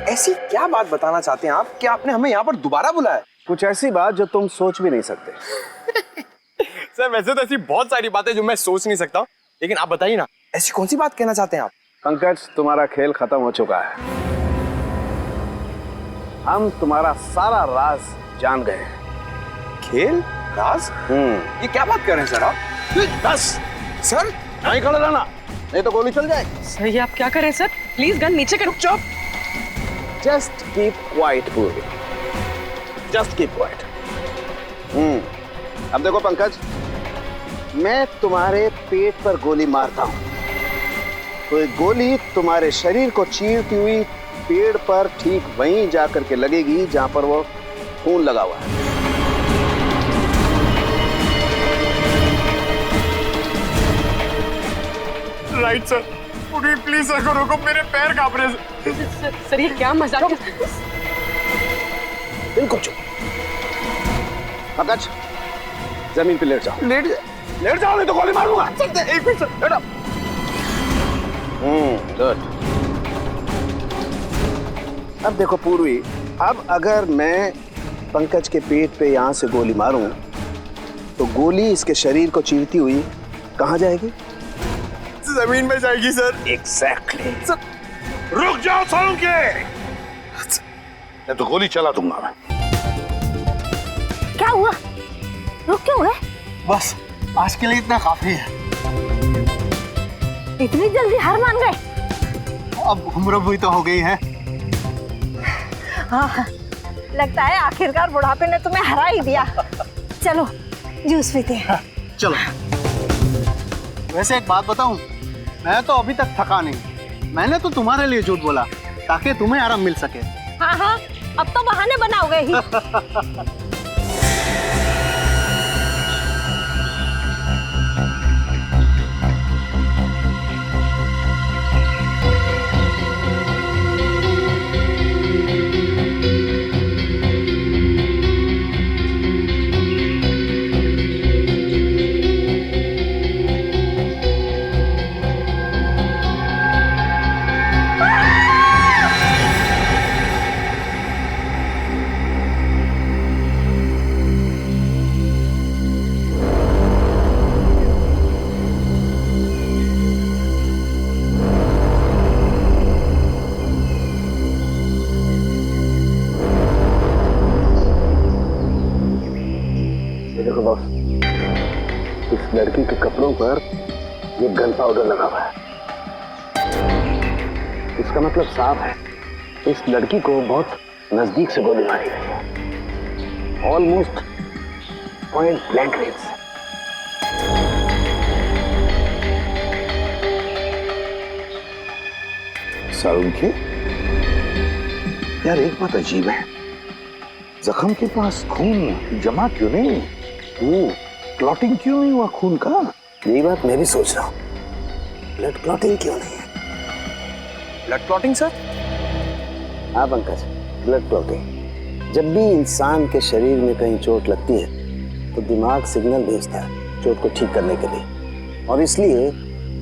ऐसी क्या बात बताना चाहते हैं आप कि आपने हमें यहाँ पर दोबारा बुलाया? कुछ ऐसी बात जो तुम सोच भी नहीं सकते। सर वैसे तो ऐसी बहुत सारी बातें जो मैं सोच नहीं सकता, लेकिन आप बताइए ना, ऐसी कौन सी बात कहना चाहते हैं आप? पंकज, तुम्हारा खेल खत्म हो चुका है। हम तुम्हारा सारा राज जान गए हैं। खेल राज? ये क्या बात कर रहे हैं सर आप? बस सर नहीं खड़े रहना, नहीं तो गोली चल जाएगी। सर ये आप क्या कर रहे हैं सर? प्लीज गन नीचे करो। चुप। जस्ट कीप क्वाइट पूर्वी, जस्ट कीप क्वाइट। अब देखो पंकज, मैं तुम्हारे पेट पर गोली मारता हूं तो एक गोली तुम्हारे शरीर को चीरती हुई पेड़ पर ठीक वहीं जाकर के लगेगी जहां पर वो खून लगा हुआ है। राइट सर, प्लीज सर को रोको, मेरे पैर कांप रहे हैं। सर ये क्या मजाक? बिल्कुल चुप। पंकज, जमीन पे लेट जाओ। लेट जाओ नहीं तो गोली मारूंगा। एक मिनट सर, लेट आओ। गुड। अब देखो पूर्वी, अब अगर मैं पंकज के पेट पे यहां से गोली मारूं तो गोली इसके शरीर को चीरती हुई कहां जाएगी? जमीन में जाएगी सर। एग्जैक्टली। सर रुक जाओ सोलंकी, नहीं तो गोली चला दूंगा मैं। क्या हुआ? रुक क्यों गए? बस आज के लिए इतना काफी है। इतनी जल्दी हार मान गए? अब उम्र भी तो हो गई है। हाँ, लगता है आखिरकार बुढ़ापे ने तुम्हें हरा ही दिया। चलो जूस पीते हैं। चलो। वैसे एक बात बताऊं, मैं तो अभी तक थका नहीं। मैंने तो तुम्हारे लिए झूठ बोला ताकि तुम्हें आराम मिल सके। हाँ हाँ, अब तो बहाने बनाओगे ही। देखो बॉस, इस लड़की के कपड़ों पर ये गन पाउडर लगा हुआ है। इसका मतलब साफ है, इस लड़की को बहुत नजदीक से गोली मारी गई है। ऑलमोस्ट पॉइंट ब्लैंक रेंज से। सालुंकी, यार एक बात अजीब है, जख्म के पास खून जमा क्यों नहीं? क्लॉटिंग क्यों नहीं हुआ खून का? यही बात मैं भी सोच रहा हूँ, ब्लड क्लॉटिंग क्यों नहीं है? Blood clotting sir? हाँ पंकज, ब्लड क्लॉटिंग। जब भी इंसान के शरीर में कहीं चोट लगती है तो दिमाग सिग्नल भेजता है चोट को ठीक करने के लिए, और इसलिए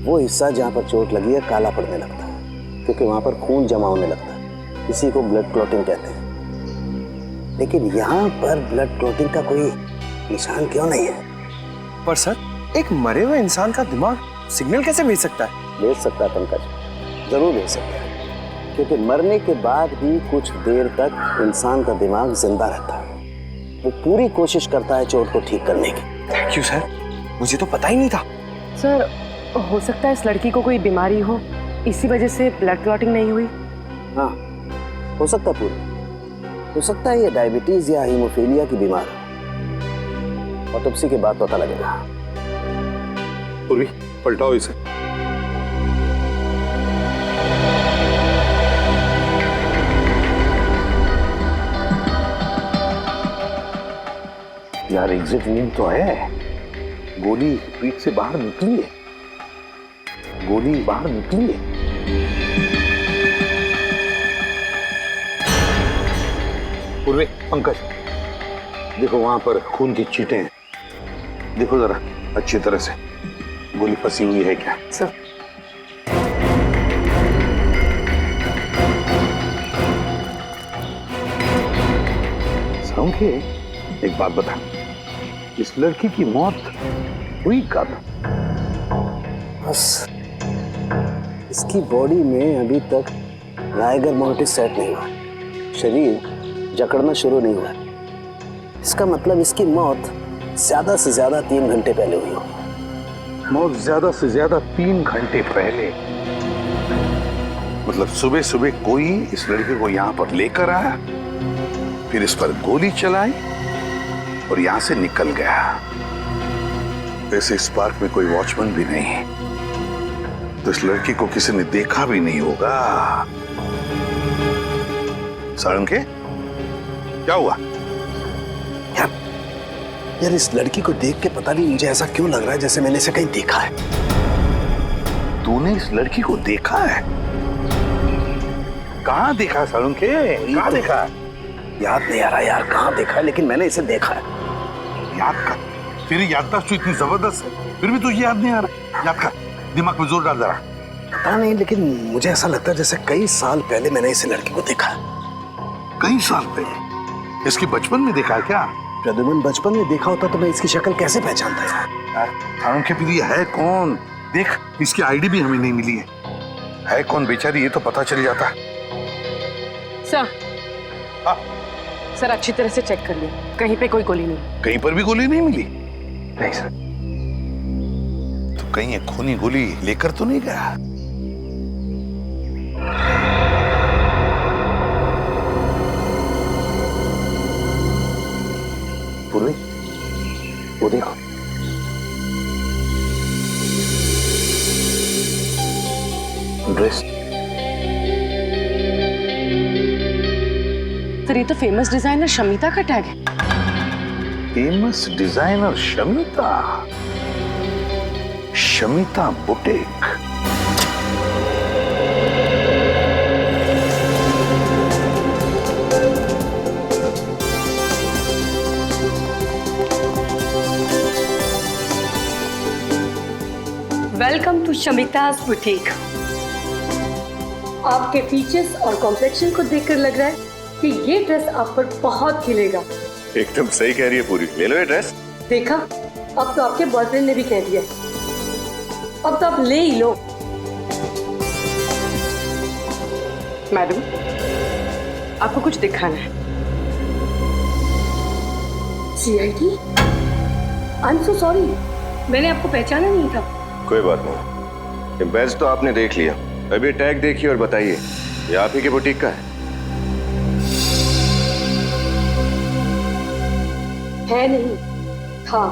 वो हिस्सा जहाँ पर चोट लगी है काला पड़ने लगता है, क्योंकि वहाँ पर खून जमा होने लगता है। इसी को ब्लड क्लॉटिंग कहते हैं। लेकिन यहाँ पर ब्लड क्लॉटिंग का कोई निशान क्यों नहीं है? पर सर, एक मरे हुए इंसान का दिमाग सिग्नल कैसे भेज सकता है? भेज सकता है पंकज, जरूर भेज सकता है, क्योंकि मरने के बाद भी कुछ देर तक इंसान का दिमाग जिंदा रहता है। वो पूरी कोशिश करता है चोट को ठीक करने की। थैंक यू सर, मुझे तो पता ही नहीं था। सर हो सकता है इस लड़की को कोई बीमारी हो, इसी वजह से ब्लड क्लॉटिंग नहीं हुई। हाँ, हो सकता है पूरी, हो सकता है ये डायबिटीज या हीमोफीलिया की बीमारी है। ऑटोप्सी के बाद पता लगेगा। पूर्वी, पलटाओ इसे। यार एग्जिट वूंड तो है, गोली पीठ से बाहर निकली है, गोली बाहर निकली है। पूर्वी, पंकज देखो वहां पर खून की चीटें हैं, देखो जरा अच्छी तरह से, गोली फंसी हुई है क्या? सर सालुंखे, एक बात बता, इस लड़की की मौत हुई कब? बस इसकी बॉडी में अभी तक राइगर मोर्टिस सेट नहीं हुआ, शरीर जकड़ना शुरू नहीं हुआ। इसका मतलब इसकी मौत ज्यादा से ज्यादा 3 घंटे पहले हुई होगी। मौत ज्यादा से ज्यादा 3 घंटे पहले? मतलब सुबह सुबह कोई इस लड़के को यहाँ पर लेकर आया, फिर इस पर गोली चलाई और यहाँ से निकल गया। वैसे इस पार्क में कोई वॉचमैन भी नहीं है, तो इस लड़की को किसी ने देखा भी नहीं होगा। सालुंखे, क्या हुआ? यार इस लड़की को देख के पता नहीं मुझे ऐसा क्यों लग रहा है जैसे मैंने इसे कहीं देखा है। तूने इस लड़की को देखा है? कहाँ देखा सालुंखे? कहाँ देखा? याद नहीं आ रहा यार कहाँ देखा है, लेकिन मैंने इसे देखा है। याद कर, तेरी याददाश्त तो इतनी जबरदस्त है, फिर भी तुझे याद नहीं आ रहा। याद कर, दिमाग में जोर डाल जरा। पता नहीं, लेकिन मुझे ऐसा लगता है जैसे कई साल पहले मैंने इस लड़की को देखा है। कई साल पहले? इसकी बचपन में देखा है क्या? प्रद्युमन, बचपन में देखा होता तो मैं इसकी शक्ल कैसे पहचानता यार? सालुंखे, फिर ये है कौन? देख, इसकी आईडी भी हमें नहीं मिली है कौन बेचारी, ये तो पता चल जाता। सर, हाँ? सर अच्छी तरह से चेक कर लिया, कहीं पे कोई गोली नहीं। कहीं पर भी गोली नहीं मिली? नहीं सर। तो कहीं ये खूनी गोली लेकर तो नहीं गया? पूर्वी, वो देखो। ड्रेस। सर ये तो फेमस डिजाइनर शमिता का टैग है। Famous designer Shamita? Shamita boutique? Welcome to Shamita's boutique. आपके फीचर्स और कॉम्प्लेक्शन को देखकर लग रहा है कि ये ड्रेस आप पर बहुत खिलेगा। एकदम सही कह रही है पूरी, ले लो ये ड्रेस। देखा, अब तो आपके बॉयफ्रेंड ने भी कह दिया, अब तो आप ले ही लो। मैडम, आपको कुछ दिखाना है? CID? I am so sorry, मैंने आपको पहचाना नहीं था। कोई बात नहीं, ये बैज तो आपने देख लिया, अभी टैग देखिए और बताइए ये आप ही के बुटीक का है? है नहीं, हाँ।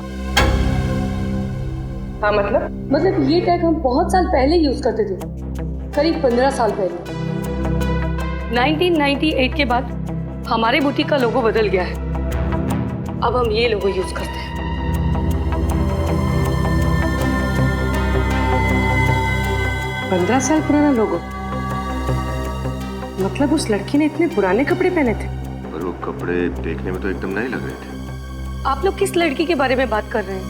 हाँ मतलब ये टैग हम बहुत साल पहले यूज करते थे, करीब 15 साल पहले। 1998 के बाद हमारे बुटीक का लोगो बदल गया है, अब हम ये लोगो यूज करते हैं। पंद्रह साल पुराना लोगो? मतलब उस लड़की ने इतने पुराने कपड़े पहने थे? पर वो कपड़े देखने में तो एकदम नए लग रहे थे। आप लोग किस लड़की के बारे में बात कर रहे हैं?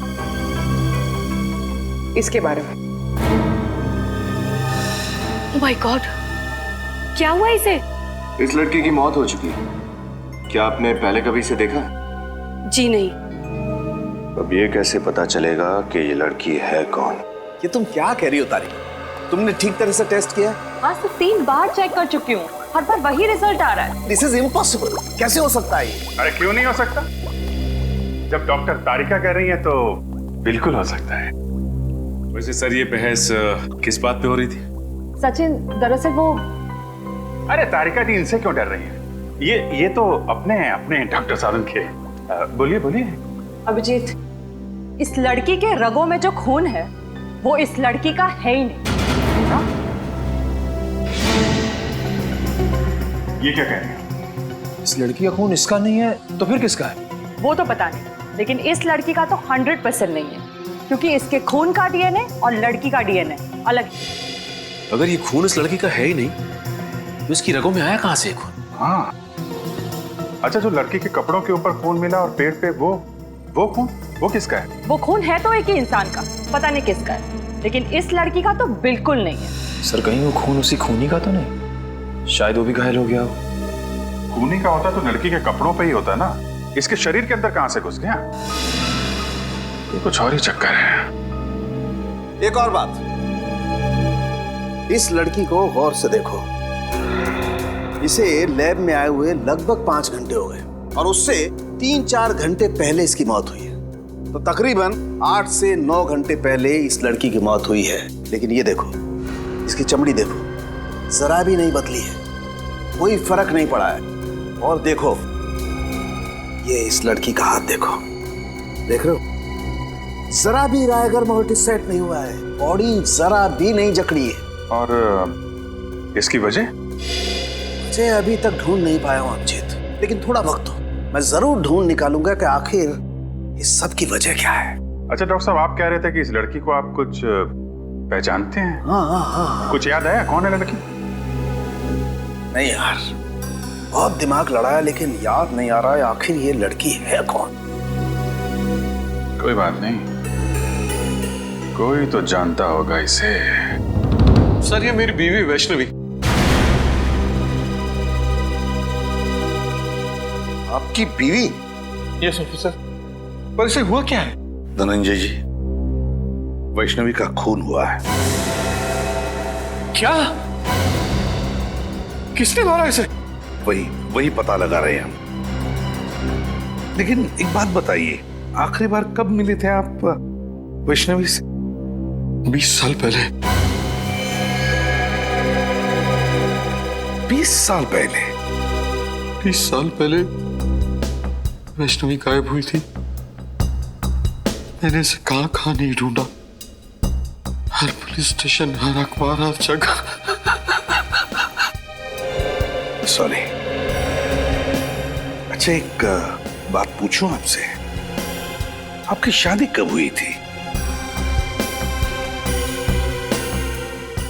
इसके बारे में। ओह माय गॉड, क्या हुआ इसे? इस लड़की की मौत हो चुकी है, क्या आपने पहले कभी इसे देखा? जी नहीं। अब ये कैसे पता चलेगा कि ये लड़की है कौन? ये तुम क्या कह रही हो तारिक? तुमने ठीक तरह से टेस्ट किया? आज तो 3 बार चेक कर चुकी हूँ, हर बार वही रिजल्ट आ रहा है। दिस इज इम्पॉसिबल, कैसे हो सकता है ये? अरे क्यों नहीं हो सकता? जब डॉक्टर तारिका कह रही है तो बिल्कुल हो सकता है। वैसे सर ये बहस किस बात पे हो रही थी? सचिन, दरअसल वो अरे तारिका जी इनसे क्यों डर रही है? ये तो अपने डॉक्टर सालुंखे। बोलिए बोलिए। अभिजीत, इस लड़की के रगों में जो खून है वो इस लड़की का है ही नहीं। ये क्या कह रहे हैं? इस लड़की का खून इसका नहीं है तो फिर किसका है? वो तो पता नहीं, लेकिन इस लड़की का तो 100% नहीं है, क्योंकि इसके खून का DNA और लड़की का DNA अलग है। अगर ये खून इस लड़की का है ही नहीं तो इसकी रगों में आया कहां से खून? हाँ, अच्छा, जो लड़की के कपड़ों के ऊपर खून मिला और पेट पे वो खून, वो किसका है? वो खून है तो एक ही इंसान का, पता नहीं किसका है, लेकिन इस लड़की का तो बिल्कुल नहीं है। सर कहीं वो खून उसी खूनी का तो नहीं? शायद वो भी घायल हो गया हो। खूनी का होता तो लड़की के कपड़ों पे ही होता ना, इसके शरीर के अंदर कहां से घुस गया? ये कुछ और ही चक्कर है। एक और बात, इस लड़की को गौर से देखो। इसे लैब में आए हुए लगभग 5 घंटे हो गए और उससे 3-4 घंटे पहले इसकी मौत हुई है। तो तकरीबन 8 से 9 घंटे पहले इस लड़की की मौत हुई है। लेकिन ये देखो, इसकी चमड़ी देखो, जरा भी नहीं बदली है, कोई फर्क नहीं पड़ा है। और देखो, ये इस लड़की का हाथ देखो, देख रहे हो, जरा भी रायगर मोटिस सेट नहीं हुआ है, बॉडी जरा भी नहीं जकड़ी है। और इसकी वजह? मुझे अभी तक ढूंढ नहीं पाया हूं अभिजीत, लेकिन थोड़ा वक्त दो, मैं जरूर ढूंढ निकालूंगा कि आखिर इस सब की वजह क्या है। अच्छा डॉक्टर साहब, आप कह रहे थे कि इस लड़की को आप कुछ पहचानते हैं? हाँ। कुछ याद आया कौन है लड़की? नहीं यार, बहुत दिमाग लड़ाया लेकिन याद नहीं आ रहा है आखिर ये लड़की है कौन। कोई बात नहीं, कोई तो जानता होगा इसे। सर ये मेरी बीवी वैष्णवी। आपकी बीवी? Yes officer. पर इसे हुआ क्या है? धनंजय जी, वैष्णवी का खून हुआ है। क्या? किसने मारा इसे? वही पता लगा रहे हैं हम। लेकिन एक बात बताइए, आखिरी बार कब मिले थे आप वैष्णवी से? 20 साल पहले। 20 साल पहले? 20 साल पहले वैष्णवी गायब हुई थी। मैंने इसे कहां नहीं ढूंढा, हर पुलिस स्टेशन, हर अखबार, हर जगह। सॉरी। अच्छा एक बात पूछूं आपसे, आपकी शादी कब हुई थी?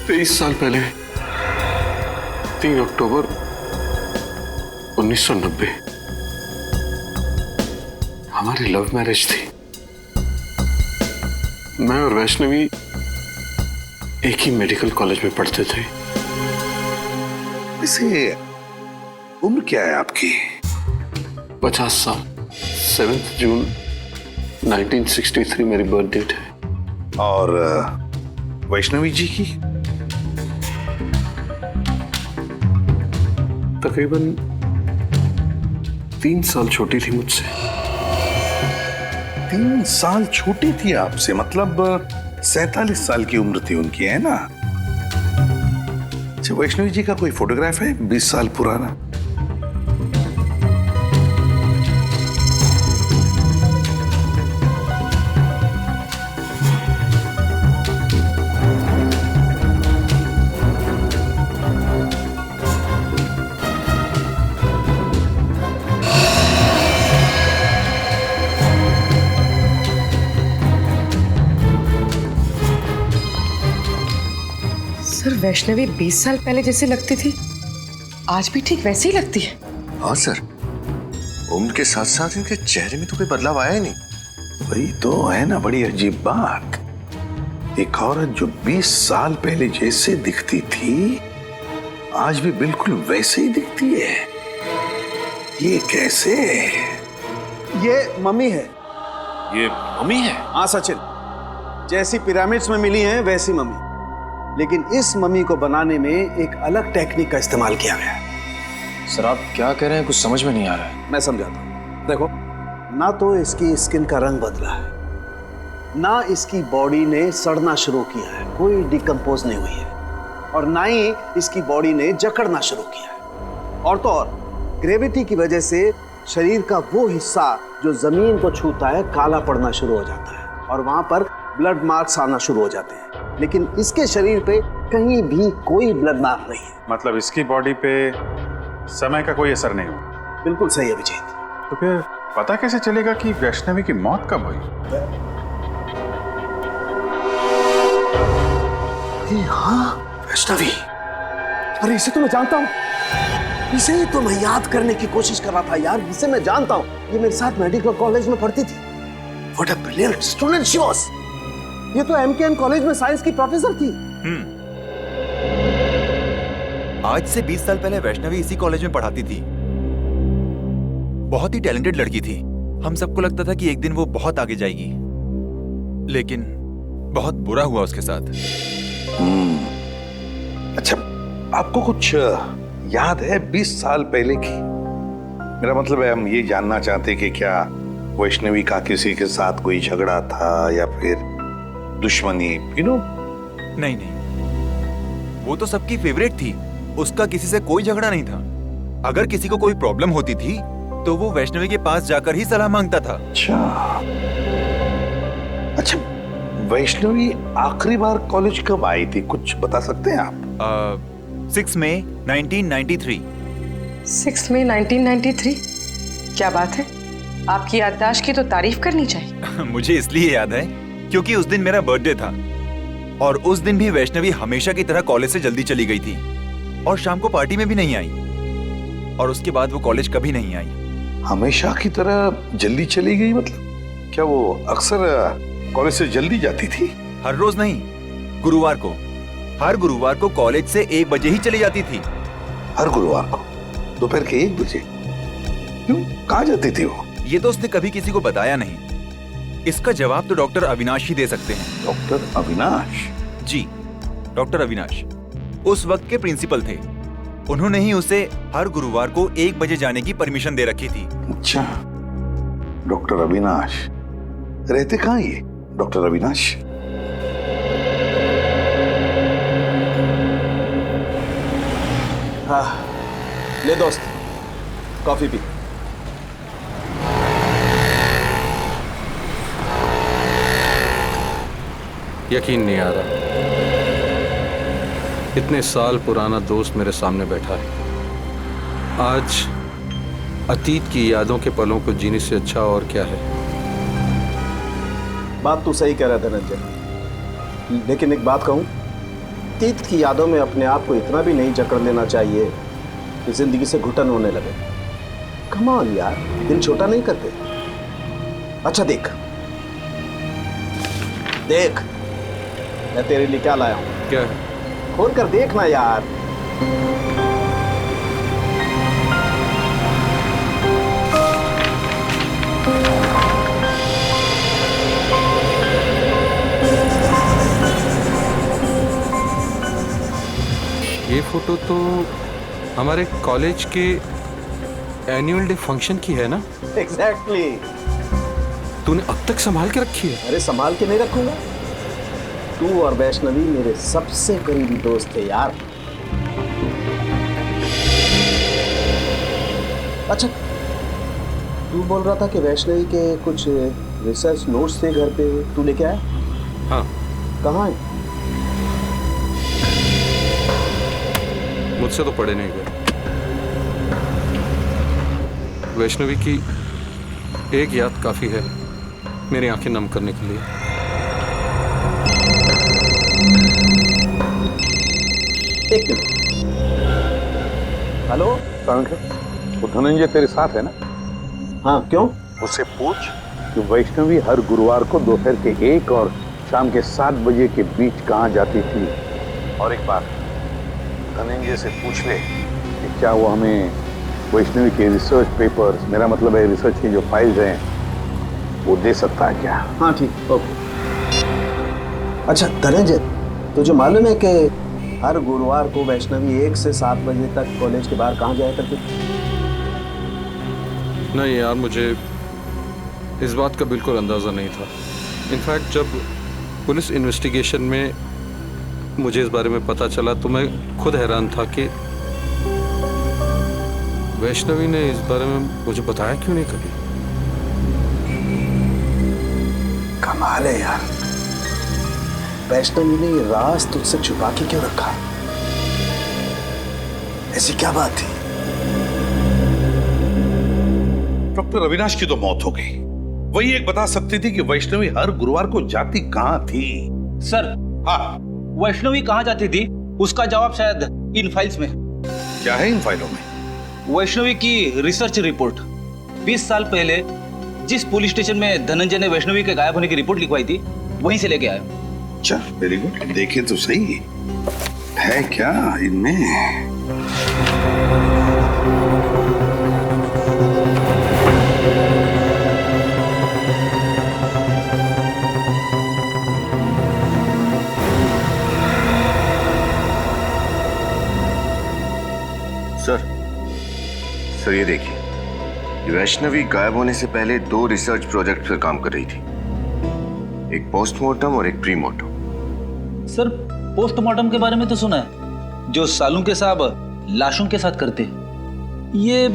23 साल पहले, 3 अक्टूबर 1990। हमारी लव मैरिज थी। मैं और वैष्णवी एक ही मेडिकल कॉलेज में पढ़ते थे। इसे उम्र क्या है आपकी? 50 साल। 7 जून 1963 मेरी बर्थ डेट है। और वैष्णवी जी की? तकरीबन 3 साल छोटी थी मुझसे। 3 साल छोटी थी आपसे, मतलब 47 साल की उम्र थी उनकी, है ना? अच्छा, वैष्णवी जी का कोई फोटोग्राफ है 20 साल पुराना? सर, वैष्णवी 20 साल पहले जैसे लगती थी, आज भी ठीक वैसे ही लगती है। हाँ सर, उम्र के साथ साथ इनके चेहरे में तो कोई बदलाव आया ही नहीं। वही तो है ना बड़ी अजीब बात, एक औरत जो 20 साल पहले जैसे दिखती थी आज भी बिल्कुल वैसे ही दिखती है। ये कैसे? ये मम्मी है। ये मम्मी है? हाँ सचिन, जैसी पिरामिड्स में मिली है वैसी मम्मी, लेकिन इस मम्मी को बनाने में एक अलग टेक्निक का इस्तेमाल किया गया है। सर आप क्या कह रहे हैं, कुछ समझ में नहीं आ रहा है। मैं समझाता हूँ। देखो, ना तो इसकी स्किन का रंग बदला है, ना इसकी बॉडी ने सड़ना शुरू किया है, कोई डिकम्पोज नहीं हुई है, और ना ही इसकी बॉडी ने जकड़ना शुरू किया है। और तो और ग्रेविटी की वजह से शरीर का वो हिस्सा जो जमीन को छूता है काला पड़ना शुरू हो जाता है और वहां पर ब्लड मार्क्स आना शुरू हो जाते हैं। लेकिन इसके शरीर पे कहीं भी कोई ब्लड मार्क नहीं है। मतलब इसकी बॉडी पे समय का कोई असर नहीं हुआ? बिल्कुल सही अभिजीत। तो फिर पता कैसे चलेगा कि वैष्णवी की मौत कब हुई? हाँ, वैष्णवी। अरे इसे तो मैं जानता हूँ, इसे ही तो मैं याद करने की कोशिश कर रहा था यार। इसे मैं जानता हूँ, ये मेरे साथ मेडिकल कॉलेज में पढ़ती थी। What a brilliant student she was. ये तो MKN कॉलेज में साइंस की प्रोफेसर थी। आज से 20 साल पहले वैष्णवी इसी कॉलेज में पढ़ाती थी। बहुत ही टैलेंटेड लड़की थी। हम सबको लगता था कि एक दिन वो बहुत आगे जाएगी, लेकिन बहुत बुरा हुआ उसके साथ। अच्छा, आपको कुछ याद है 20 साल पहले की? मेरा मतलब है, हम ये जानना चाहते कि क्या वैष्णवी का किसी के साथ कोई झगड़ा था या फिर दुश्मनी, नहीं, वो तो सबकी फेवरेट थी। उसका किसी से कोई झगड़ा नहीं था। अगर किसी को कोई प्रॉब्लम होती थी तो वो वैष्णवी के पास जाकर ही सलाह मांगता था। अच्छा, वैष्णवी आखिरी बार कॉलेज कब आई थी, कुछ बता सकते हैं आप? 6 मई 1993। 6 मई 1993? क्या बात है, आपकी याददाश्त की तो तारीफ करनी चाहिए। मुझे इसलिए याद है क्योंकि उस दिन मेरा बर्थडे था, और उस दिन भी वैष्णवी हमेशा की तरह कॉलेज से जल्दी चली गई थी और शाम को पार्टी में भी नहीं आई, और उसके बाद वो कॉलेज कभी नहीं आई। हमेशा की तरह जल्दी चली गई मतलब क्या वो अक्सर कॉलेज से जल्दी जाती थी? हर रोज नहीं, गुरुवार को। हर गुरुवार को कॉलेज से 1 बजे ही चली जाती थी। हर गुरुवार को दोपहर के 1 बजे? क्यों, कहाँ जाती थी वो? ये तो उसने कभी किसी को बताया नहीं। इसका जवाब तो डॉक्टर अविनाश ही दे सकते हैं। डॉक्टर अविनाश? जी, डॉक्टर अविनाश उस वक्त के प्रिंसिपल थे। उन्होंने ही उसे हर गुरुवार को 1 बजे जाने की परमिशन दे रखी थी। अच्छा, डॉक्टर अविनाश रहते कहाँ ये डॉक्टर अविनाश? हाँ, ले दोस्त, कॉफी पी। यकीन नहीं आ रहा, इतने साल पुराना दोस्त मेरे सामने बैठा है। आज अतीत की यादों के पलों को जीने से अच्छा और क्या है। बात तू सही कह रहा है धनंजय, लेकिन एक बात कहूं, अतीत की यादों में अपने आप को इतना भी नहीं जकड़ लेना चाहिए कि जिंदगी से घुटन होने लगे। कम ऑन यार, दिल छोटा नहीं करते। अच्छा देख देख, मैं तेरे लिए क्या लाया हूं। क्या है? खोल कर देखना यार। ये फोटो तो हमारे कॉलेज के एनुअल डे फंक्शन की है ना? एग्जैक्टली। तूने अब तक संभाल के रखी है? अरे संभाल के नहीं रखूंगा, तू और वैष्णवी मेरे सबसे करीबी दोस्त थे यार। अच्छा, तू बोल रहा था कि वैष्णवी के कुछ रिसर्च नोट्स थे घर पे, तू लेके आया? हाँ। कहाँ है? मुझसे तो पढ़े नहीं गए। वैष्णवी की एक याद काफी है मेरी आंखें नम करने के लिए। एक मिनट। हेलो वो धनंजय तेरे साथ है ना? हाँ, क्यों? उससे पूछ कि वैष्णवी हर गुरुवार को दोपहर के 1 और शाम के 7 बजे के बीच कहाँ जाती थी। और एक बात, धनंजय से पूछ ले कि क्या वो हमें वैष्णवी के रिसर्च पेपर्स, मेरा मतलब है रिसर्च की जो फाइल्स हैं, वो दे सकता है क्या? हाँ ठीक, ओके। अच्छा धनंजय, तुझे मालूम है कि हर गुरुवार को वैष्णवी 1 से 7 बजे तक कॉलेज के बाहर कहाँ जाया करती थी? नहीं यार, मुझे इस बात का बिल्कुल अंदाज़ा नहीं था। इनफैक्ट जब पुलिस इन्वेस्टिगेशन में मुझे इस बारे में पता चला तो मैं खुद हैरान था कि वैष्णवी ने इस बारे में मुझे बताया क्यों नहीं कभी। कमाल है यार, वैष्णवी ने ये राज तुझसे छुपा के क्यों रखा? ऐसी क्या बात थी? डॉक्टर अविनाश की तो मौत हो गई, वही एक बता सकती थी कि वैष्णवी हर गुरुवार को जाती कहाँ थी। सर, हाँ, वैष्णवी कहाँ जाती थी उसका जवाब शायद इन फाइल्स में। क्या है इन फाइलों में? वैष्णवी की रिसर्च रिपोर्ट। 20 साल पहले जिस पुलिस स्टेशन में धनंजय ने वैष्णवी के गायब होने की रिपोर्ट लिखवाई थी, वहीं से लेके आया। अच्छा, वेरी गुड। देखे तो सही है क्या इनमें। सर ये देखिए, वैष्णवी गायब होने से पहले 2 रिसर्च प्रोजेक्ट पर काम कर रही थी, एक पोस्टमार्टम और एक प्रीमार्टम। सर पोस्टमार्टम के बारे में तो सुना है, जो सालुंके साहब लाशों के साथ करते हैं। ये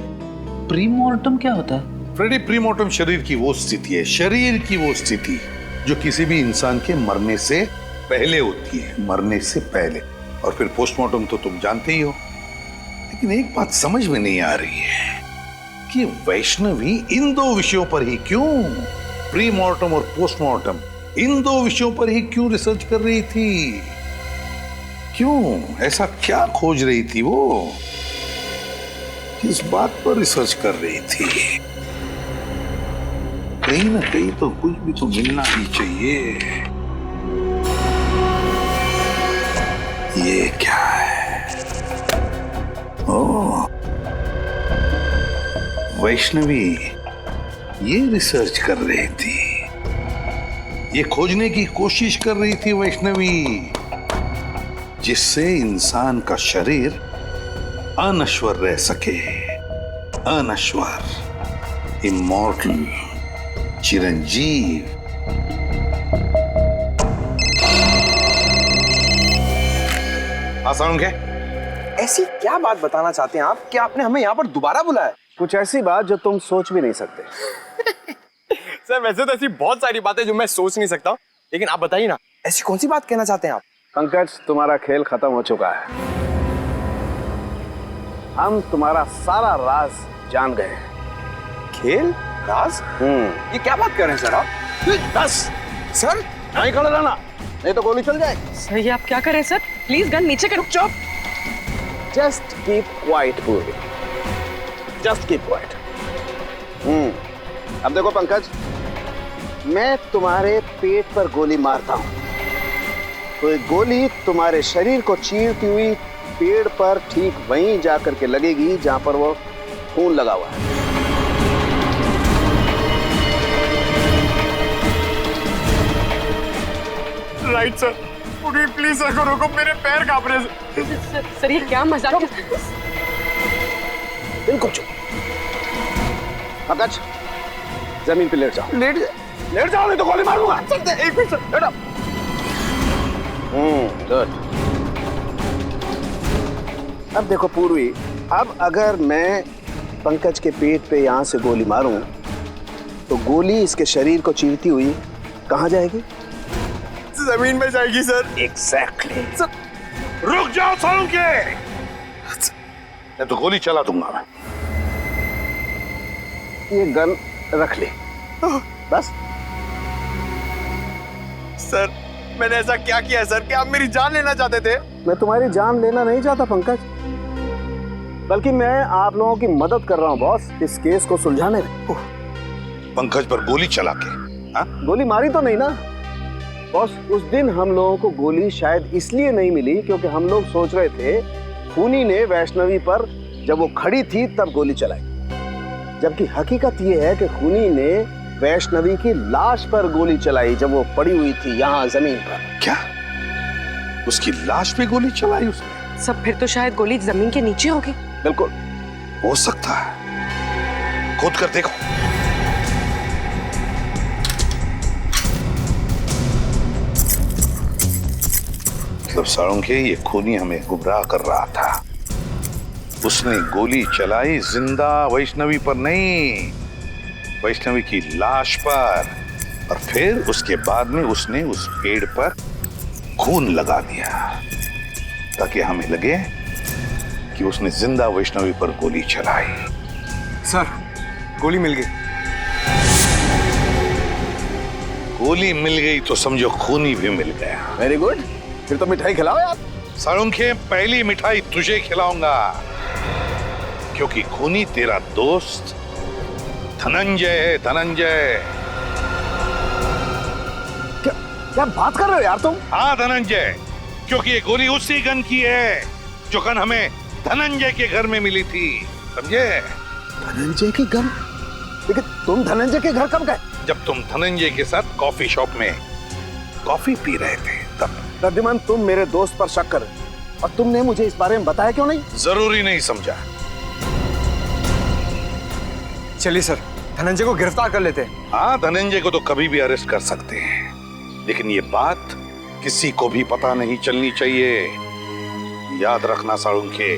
प्रीमार्टम क्या होता है? फ्रेडी, प्रीमार्टम शरीर की वो स्थिति है, शरीर की वो स्थिति जो किसी भी इंसान के मरने से पहले होती है, मरने से पहले। और फिर पोस्टमार्टम तो तुम जानते ही हो। लेकिन एक बात समझ में नहीं आ रही है कि वैष्णवी इन 2 विषयों पर ही क्यों, प्रीमार्टम और पोस्टमार्टम, इन 2 विषयों पर ही क्यों रिसर्च कर रही थी? क्यों? ऐसा क्या खोज रही थी वो? किस बात पर रिसर्च कर रही थी? कहीं ना कहीं तो कुछ भी तो मिलना ही चाहिए। ये क्या है? ओह, वैष्णवी ये रिसर्च कर रही थी, ये खोजने की कोशिश कर रही थी वैष्णवी, जिससे इंसान का शरीर अनश्वर रह सके, अनश्वर, इमॉर्टल, चिरंजीव। आसान है। ऐसी क्या बात बताना चाहते हैं आप कि आपने हमें यहाँ पर दोबारा बुलाया? कुछ ऐसी बात जो तुम सोच भी नहीं सकते। सर वैसे तो ऐसी बहुत सारी बातें जो मैं सोच नहीं सकता, लेकिन आप बताइए ना, ऐसी कौन सी बात कहना चाहते हैं आप? पंकज, तुम्हारा खेल खत्म हो चुका है। हम तुम्हारा सारा राज जान गए हैं। खेल? राज? ये क्या बात कर रहे हैं सर आप? बस सर, नहीं खड़े रहना, नहीं तो गोली चल जाएगी। सर ये आप क्या कर रहे हैं सर? प्लीज गन नीचे करो। चुप। जस्ट कीप क्वाइट पूरी, जस्ट कीप क्वाइट। अब देखो पंकज, मैं तुम्हारे पेट पर गोली मारता हूं तो एक गोली तुम्हारे शरीर को चीरती हुई पेड़ पर ठीक वहीं जाकर के लगेगी जहां पर वो खून लगा हुआ है। राइट सर, प्लीज सर को रोको, मेरे पैर कांप रहे हैं। सर ये क्या मजाक? बिल्कुल चुप। पंकज, जमीन पे लेट जाओ। लेट जाओ, नहीं तो गोली मारूंगा। एक मिनट सर, लेट आओ। गुड। अब देखो पूर्वी, अब अगर मैं पंकज के पेट पे यहां से गोली मारूं तो गोली इसके शरीर को चीरती हुई कहां जाएगी? जमीन में जाएगी सर। एग्जैक्टली। सर रुक जाओ सालुंके, मैं तो गोली चला दूंगा। मैं ये गन रख ले बस। सर मैंने ऐसा क्या किया सर कि आप मेरी जान लेना चाहते थे? मैं तुम्हारी जान लेना नहीं चाहता पंकज, बल्कि मैं आप लोगों की मदद कर रहा हूं बॉस, इस केस को सुलझाने में। पंकज पर गोली चला के? हा? गोली मारी तो नहीं ना बॉस? उस दिन हम लोगों को गोली शायद इसलिए नहीं मिली क्योंकि हम लोग सोच रहे थे खूनी ने वैष्णवी पर जब वो खड़ी थी तब गोली चलाई, जबकि हकीकत ये है कि खूनी ने वैष्णवी की लाश पर गोली चलाई जब वो पड़ी हुई थी यहाँ जमीन पर। क्या? उसकी लाश पे गोली चलाई उसने? सब फिर तो शायद गोली जमीन के नीचे होगी। बिल्कुल हो सकता है, खोद कर देखो। मतलब सालुंके, ये खूनी हमें गुमराह कर रहा था। उसने गोली चलाई जिंदा वैष्णवी पर नहीं, वैष्णवी की लाश पर, और फिर उसके बाद में उसने उस पेड़ पर खून लगा दिया ताकि हमें लगे कि उसने जिंदा वैष्णवी पर गोली चलाई। सर गोली मिल गई। गोली मिल गई तो समझो खूनी भी मिल गया। वेरी गुड, फिर तो मिठाई खिलाओ यार। सालुंके, पहली मिठाई तुझे खिलाऊंगा क्योंकि खूनी तेरा दोस्त धनंजय है। धनंजय। क्या बात कर रहे हो यार तुम? हाँ धनंजय, क्योंकि ये गोली उसी गन की है जो गन हमें धनंजय के घर में मिली थी, समझे? धनंजय की गन? लेकिन तुम धनंजय के घर कब गए? जब तुम धनंजय के साथ कॉफी शॉप में कॉफी पी रहे थे तब। रद्दिमान, तुम मेरे दोस्त पर शक कर, और तुमने मुझे इस बारे में बताया क्यों नहीं? जरूरी नहीं समझा। चलिए सर, धनंजय को गिरफ्तार कर लेते हैं। हाँ, धनंजय को तो कभी भी अरेस्ट कर सकते हैं, लेकिन ये बात किसी को भी पता नहीं चलनी चाहिए। याद रखना साळुंखे।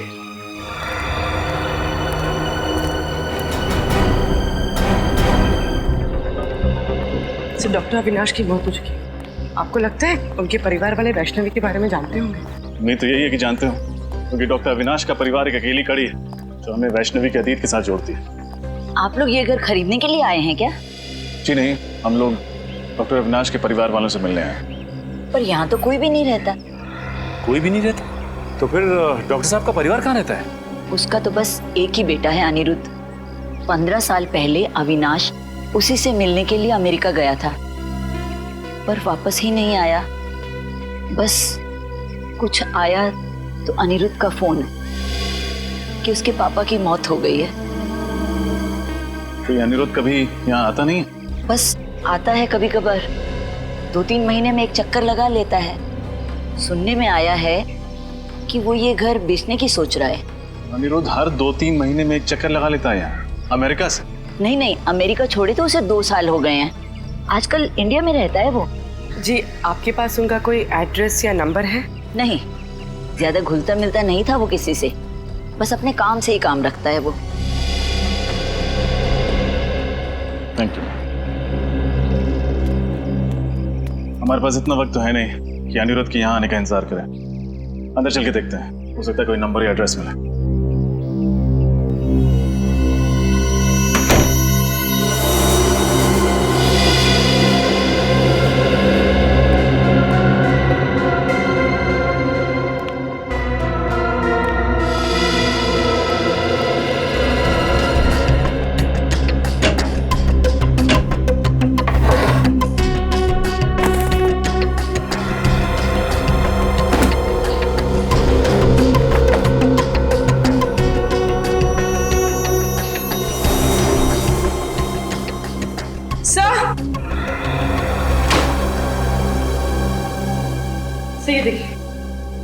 सर, डॉक्टर अविनाश की मौत हो चुकी है। आपको लगता है उनके परिवार वाले वैष्णवी के बारे में जानते होंगे? उम्मीद तो यही है कि जानते हो, क्योंकि डॉक्टर अविनाश का परिवार एक अकेली कड़ी है जो हमें वैष्णवी के अतीत के साथ जोड़ती है। आप लोग ये घर खरीदने के लिए आए हैं क्या? जी नहीं, हम लोग डॉक्टर अविनाश के परिवार वालों से मिलने आए हैं। पर यहाँ तो कोई भी नहीं रहता। कोई भी नहीं रहता? तो फिर डॉक्टर साहब का परिवार कहाँ रहता है? उसका तो बस एक ही बेटा है, अनिरुद्ध। 15 साल पहले अविनाश उसी से मिलने के लिए अमेरिका गया था, पर वापस ही नहीं आया। बस कुछ आया तो अनिरुद्ध का फोन कि उसके पापा की मौत हो गई है। तो अनिरुद्ध कभी यहाँ आता नहीं? बस आता है कभी कभार, 2-3 महीने में एक चक्कर लगा लेता है। सुनने में आया है कि वो ये घर बेचने की सोच रहा है। अनिरुद्ध हर 2-3 महीने में एक चक्कर लगा लेता है यहाँ, अमेरिका से? नहीं, अमेरिका छोड़े तो उसे 2 साल हो गए हैं। आजकल इंडिया में रहता है वो। जी, आपके पास उनका कोई एड्रेस या नंबर है? नहीं, ज्यादा घुलता मिलता नहीं था वो किसी से, बस अपने काम से ही काम रखता है वो। Thank you. हमारे पास इतना वक्त तो है नहीं कि अनिरुद्ध के यहाँ आने का इंतजार करें। अंदर चल के देखते हैं, हो सकता है कोई नंबर या एड्रेस मिले।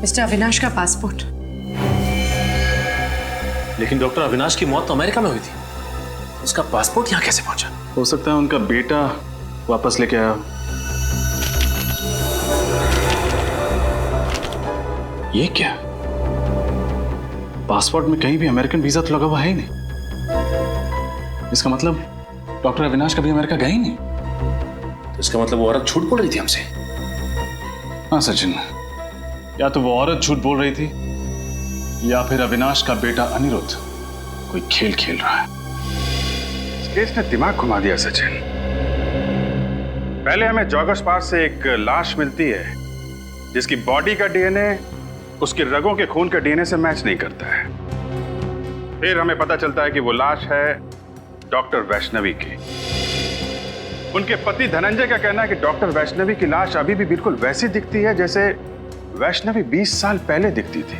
मिस्टर अविनाश का पासपोर्ट। लेकिन डॉक्टर अविनाश की मौत तो अमेरिका में हुई थी, उसका पासपोर्ट यहाँ कैसे पहुंचा? हो सकता है उनका बेटा वापस लेके आया। ये क्या? पासपोर्ट में कहीं भी अमेरिकन वीजा तो लगा हुआ है ही नहीं। इसका मतलब डॉक्टर अविनाश कभी अमेरिका गए ही नहीं। तो इसका मतलब वो औरत झूठ बोल रही थी हमसे? हाँ सचिन, या तो वो औरत झूठ बोल रही थी या फिर अविनाश का बेटा अनिरुद्ध कोई खेल खेल रहा है। इस केस ने दिमाग घुमा दिया सचिन। पहले हमें जॉगर्स पार्क से एक लाश मिलती है जिसकी बॉडी का डीएनए उसके रगों के खून के डीएनए से मैच नहीं करता है। फिर हमें पता चलता है कि वो लाश है डॉक्टर वैष्णवी की। उनके पति धनंजय का कहना है कि डॉक्टर वैष्णवी की लाश अभी भी बिल्कुल वैसी दिखती है जैसे वैष्णवी 20 साल पहले दिखती थी।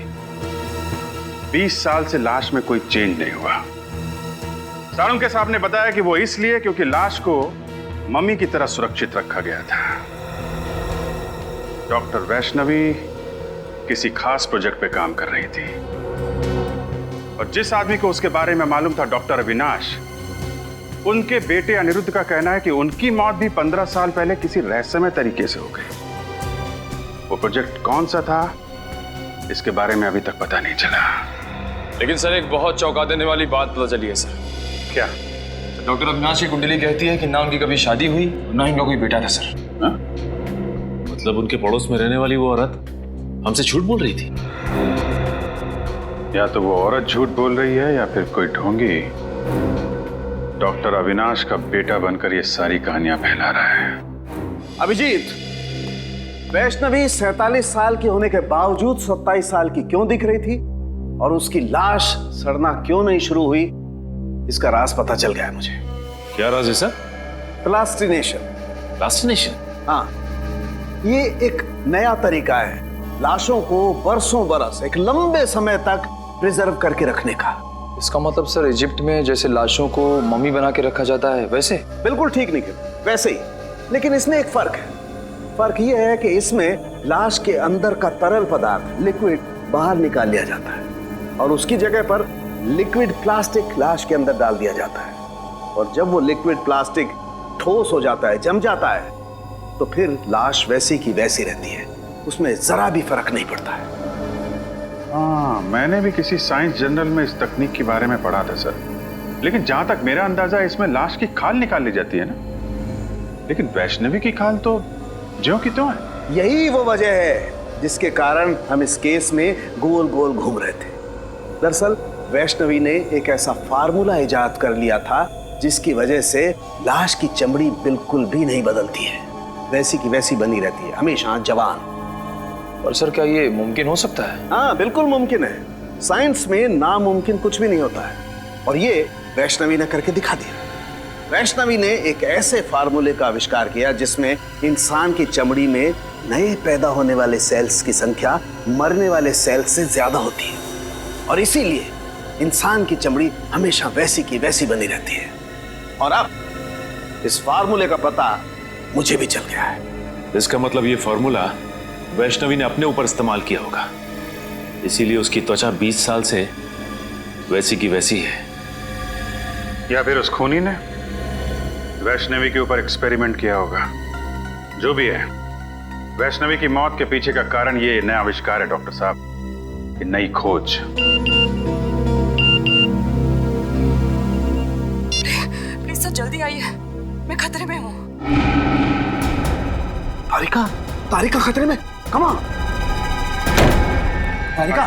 20 साल से लाश में कोई चेंज नहीं हुआ। साळुंखे साहब ने बताया कि वो इसलिए क्योंकि लाश को मम्मी की तरह सुरक्षित रखा गया था। डॉक्टर वैष्णवी किसी खास प्रोजेक्ट पे काम कर रही थी और जिस आदमी को उसके बारे में मालूम था, डॉक्टर अविनाश, उनके बेटे अनिरुद्ध का कहना है कि उनकी मौत भी 15 साल पहले किसी रहस्यमय तरीके से हो गई। वो प्रोजेक्ट कौन सा था, इसके बारे में अभी तक पता नहीं चला। लेकिन सर, एक बहुत चौंका देने वाली बात पता चली है सर। क्या? तो डॉक्टर अविनाश की कुंडली कहती है कि ना उनकी कभी शादी हुई ना ही उनका कोई बेटा था सर। मतलब उनके पड़ोस में रहने वाली वो औरत हमसे झूठ बोल रही थी? या तो वो औरत झूठ बोल रही है या फिर कोई ढोंगी डॉक्टर अविनाश का बेटा बनकर ये सारी कहानियां फैला रहा है। अभिजीत, वैष्णवी 47 साल की होने के बावजूद 27 साल की क्यों दिख रही थी और उसकी लाश सड़ना क्यों नहीं शुरू हुई, इसका राज पता चल गया है मुझे। क्या राज है सर? प्लास्टिनेशन। प्लास्टिनेशन? हाँ, ये एक नया तरीका है लाशों को बरसों बरस, एक लंबे समय तक प्रिजर्व करके रखने का। इसका मतलब सर, इजिप्ट में जैसे लाशों को मम्मी बना के रखा जाता है वैसे? बिल्कुल ठीक निखिल, वैसे ही। लेकिन इसमें एक फर्क है। फर्क यह है कि इसमें लाश के अंदर का तरल पदार्थ, लिक्विड, बाहर निकाल लिया जाता है और उसकी जगह पर लिक्विड प्लास्टिक लाश के अंदर डाल दिया जाता है और जब वो लिक्विड प्लास्टिक ठोस हो जाता है, जम जाता है, तो फिर लाश वैसी की वैसी रहती है, उसमें जरा भी फर्क नहीं पड़ता है। हाँ, मैंने भी किसी साइंस जर्नल में इस तकनीक के बारे में पढ़ा था सर, लेकिन जहां तक मेरा अंदाजा है इसमें लाश की खाल निकाल ली जाती है ना, लेकिन वैष्णवी की खाल तो ज्यों की त्यों है। यही वो वजह है जिसके कारण हम इस केस में गोल गोल घूम रहे थे। दरअसल वैष्णवी ने एक ऐसा फार्मूला इजाद कर लिया था जिसकी वजह से लाश की चमड़ी बिल्कुल भी नहीं बदलती है, वैसी की वैसी बनी रहती है, हमेशा जवान। और सर क्या ये मुमकिन हो सकता है? हाँ, बिल्कुल मुमकिन है। साइंस में नामुमकिन कुछ भी नहीं होता है, और ये वैष्णवी ने करके दिखा दिया। वैष्णवी ने एक ऐसे फार्मूले का आविष्कार किया जिसमें इंसान की चमड़ी में नए पैदा होने वाले सेल्स की संख्या मरने वाले सेल्स से ज्यादा होती है, और इसीलिए इंसान की चमड़ी हमेशा वैसी की वैसी बनी रहती है। और अब इस फार्मूले का पता मुझे भी चल गया है। इसका मतलब ये फार्मूला वैष्णवी ने अपने ऊपर इस्तेमाल किया होगा, इसीलिए उसकी त्वचा 20 साल से वैसी की वैसी है। या फिर उस खूनी ने वैष्णवी के ऊपर एक्सपेरिमेंट किया होगा। जो भी है, वैष्णवी की मौत के पीछे का कारण ये नया आविष्कार है डॉक्टर साहब, ये नई खोज। प्लीज सर जल्दी आइए, मैं खतरे में हूँ। तारिका, तारिका खतरे में, come on. Tarika,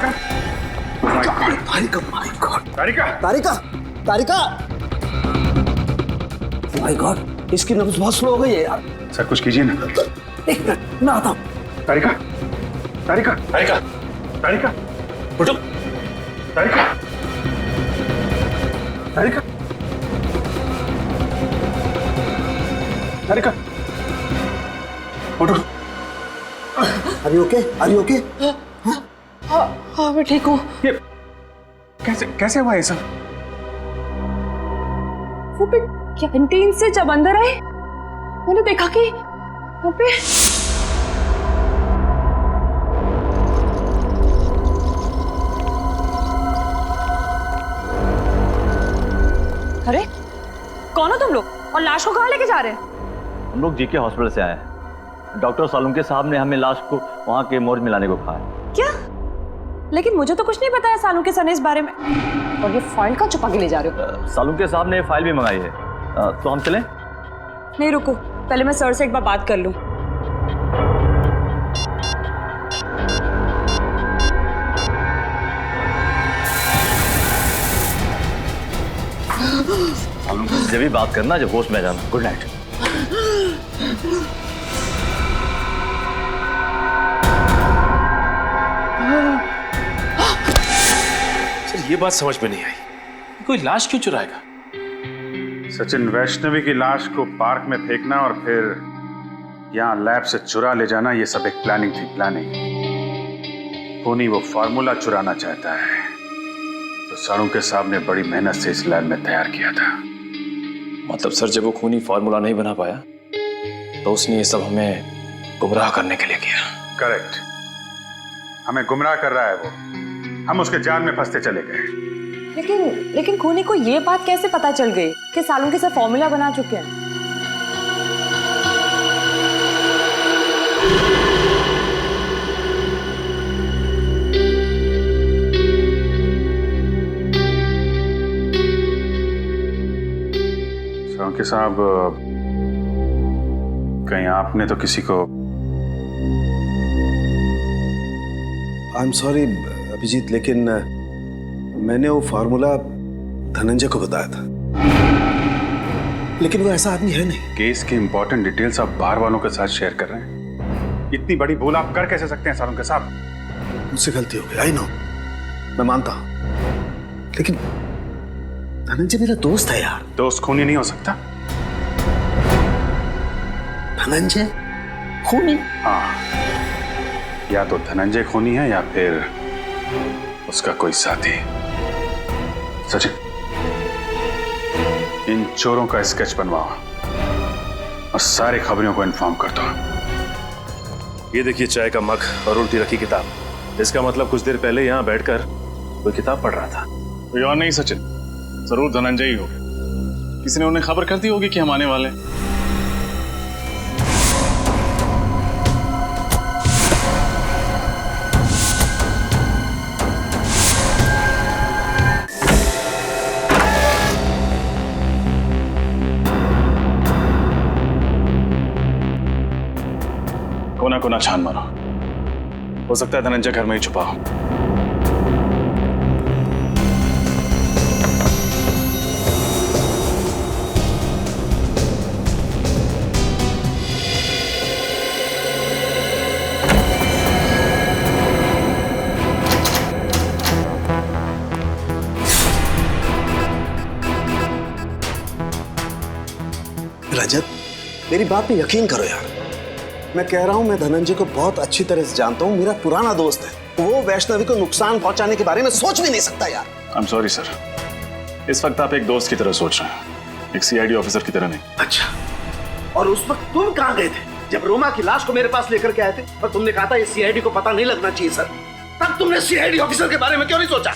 Tarika, my God, Tarika, Tarika, Tarika, my God, इसकी नब्ज बहुत स्लो हो गई है यार। सर कुछ कीजिए ना। एक मिनट, मैं आता हूँ। तारिका, तारिका, तारिका, तारिका, उठो, तारिका, तारिका, तारिका, उठो। Are you okay? Are you okay? हाँ मैं ठीक हूँ। ये कैसे कैसे हुआ ये सब? वो भी कैंटीन से जब अंदर आए मैंने देखा कि वहाँ पे अरे कौन हो तुम लोग और लाश को कहाँ लेके जा रहे हैं? हम लोग जीके हॉस्पिटल से आए हैं। डॉक्टर सालुंके साहब ने हमें लाश को वहाँ के मोर्ग में लाने को कहा है। क्या? लेकिन मुझे तो कुछ नहीं बताया सालुंके सर ने इस बारे में। और ये फाइल का छुपा के ले जा रहे हो? सालुंके साहब ने फाइल भी मंगाई है, तो हम चलें? नहीं रुको, पहले मैं सर से एक बार बात कर लूं। जब भी बात करना जब होश में जाना। Good night. सर ये बात समझ में नहीं आई, कोई लाश क्यों चुराएगा? सचिन, वैष्णवी की लाश को पार्क में फेंकना और फिर यहाँ लैब से चुरा ले जाना, ये सब एक प्लानिंग थी, प्लानिंग। खूनी वो फार्मूला चुराना चाहता है तो सालुंके साहब ने बड़ी मेहनत से इस लैब में तैयार किया था। मतलब सर जब वो खूनी फार्मूला नहीं बना पाया तो उसने ये सब हमें गुमराह करने के लिए किया। करेक्ट, हमें गुमराह कर रहा है वो, हम उसके जाल में फंसते चले गए। लेकिन खूनी को ये बात कैसे पता चल गई कि सालुंके सर फॉर्मूला बना चुके हैं? सालुंके साहब, कहीं आपने तो किसी को? आई एम सॉरी अभिजीत, लेकिन मैंने वो फार्मूला धनंजय को बताया था, लेकिन वो ऐसा आदमी है नहीं। केस की इंपॉर्टेंट डिटेल्स आप बाहर वालों के साथ शेयर कर रहे हैं, इतनी बड़ी भूल आप कर कैसे सकते हैं सालुंके साहब? मुझसे गलती हो गई, आई नो, मैं मानता हूं, लेकिन धनंजय मेरा दोस्त है यार। दोस्त खूनी नहीं हो सकता? धनंजय खूनी? हाँ, या तो धनंजय खूनी है या फिर उसका कोई साथी। सचिन, इन चोरों का स्केच बनवाओ और सारी खबरों को इन्फॉर्म कर दो। ये देखिए चाय का मग और उल्टी रखी किताब, इसका मतलब कुछ देर पहले यहाँ बैठकर कोई किताब पढ़ रहा था। कोई और नहीं सचिन, जरूर धनंजय ही हो। किसी ने उन्हें खबर कर दी होगी कि हम आने वाले हैं। कोना कोना छान मारो, हो सकता है धनंजय घर में ही छुपा हो। रजत, मेरी बात पे यकीन करो यार। मैं कह रहा हूं, मैं धनंजय को बहुत अच्छी तरह से जानता हूं, मेरा पुराना दोस्त है। वो वैष्णवी को नुकसान पहुंचाने के बारे में सोच भी नहीं सकता यार। आई एम सॉरी सर, इस वक्त आप एक दोस्त की तरह सोच रहे हैं, एक सीआईडी ऑफिसर की तरह नहीं। अच्छा, और उस वक्त तुम कहां गए थे जब रोमा की लाश को मेरे पास लेकर के आए थे और तुमने कहा था ये सीआईडी को पता नहीं लगना चाहिए सर? तब तुमने सीआईडी ऑफिसर के बारे में क्यों नहीं सोचा?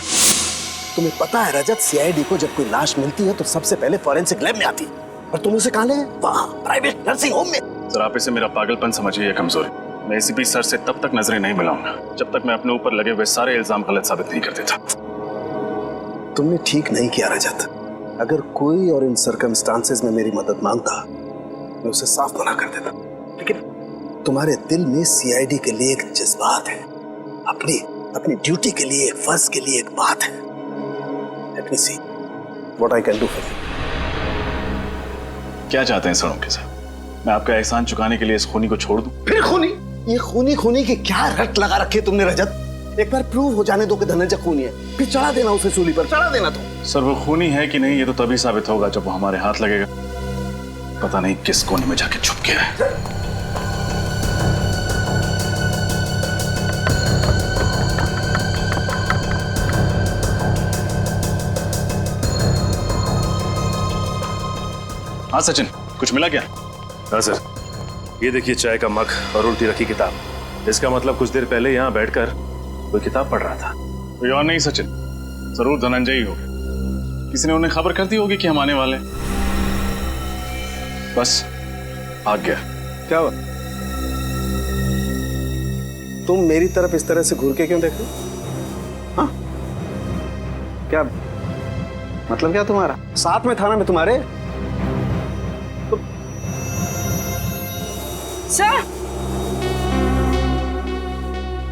तुम्हें पता है रजत, सीआईडी को जब कोई लाश मिलती है तो सबसे पहले फॉरेंसिक लैब में आती है, और तुम उसे कहां ले? वहां प्राइवेट नर्सिंग होम में। सर, आप इसे मेरा पागलपन समझिए या कमजोरी। मैं एसीपी सर से तब तक नजरें नहीं मिलाऊंगा जब तक मैं अपने ऊपर लगे हुए सारे इल्जाम गलत साबित नहीं कर देता। तुमने ठीक नहीं किया रजत। अगर कोई और इन सर्कमस्टांसेस में मेरी मदद मांगता, मैं उसे साफ मना कर देता, लेकिन तुम्हारे दिल में सीआईडी के लिए एक जज्बात है, अपनी ड्यूटी के लिए, एक फर्ज के लिए एक बात है। Let me see what I can do for you. क्या चाहते हैं सर उनके साथ? मैं आपका एहसान चुकाने के लिए इस खूनी को छोड़ दूं? फिर खूनी? ये खूनी की क्या रट लगा रखी है तुमने रजत? एक बार प्रूव हो जाने दो कि धनंजय खूनी है, फिर चढ़ा देना उसे सूली पर, चढ़ा देना तुम। सर, वो खूनी है कि नहीं ये तो तभी साबित होगा जब वो हमारे हाथ लगेगा। पता नहीं किस कोने में जाके छुप गया है। हाँ सचिन, कुछ मिला क्या? हाँ सर, ये देखिए चाय का मग और उल्टी रखी किताब। इसका मतलब कुछ देर पहले यहाँ बैठकर कोई किताब पढ़ रहा था। कोई और नहीं सचिन, जरूर धनंजय ही होगा। किसी ने उन्हें खबर कर दी होगी कि हम आने वाले हैं। बस भाग गया। क्या हुआ? तुम मेरी तरफ इस तरह से घूर के क्यों देख रहे हो? हाँ, क्या मतलब क्या तुम्हारा? साथ में थाना में तुम्हारे?